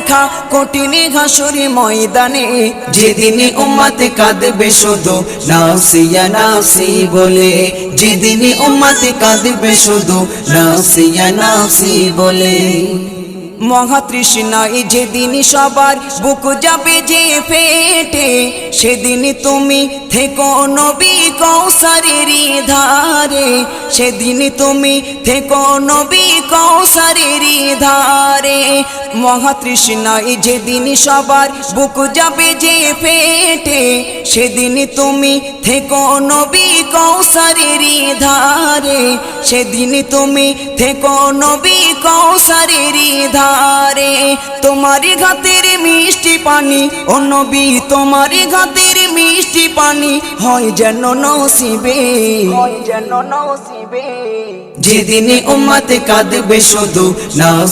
দেখা কঠিন হাসুরি ময়দানে, যেদিন উম্মত কাঁদবে শুধু নাফসি ইয়া নাফসি বলে, যেদিন উম্মত কাঁদবে শুধু নাফসি ইয়া নাফসি বলে। মহাতৃষ্ণায় যেদিন সবার বুক যাবে যে ফেটে, সেদিন তুমি থেকো নবী কৌসারের ধারে, সেদিন তুমি থেকো নবী কৌসারের ধারে। মহাতৃষ্ণায় যেদিন সবার বুক যাবে যে ফেটে, সেদিন তুমি থেকো নবী কৌসারের ধারে, সেদিন তুমি থেকো নবী কৌসারের ধারে। তোমার ঘাতের মিষ্টি পানি ও নবী, তোমার ঘাতের মিষ্টি পানি হয় যেন নসিবে, হয় যেন নসিবে। যেদিন উম্মত কাঁদবে শুধু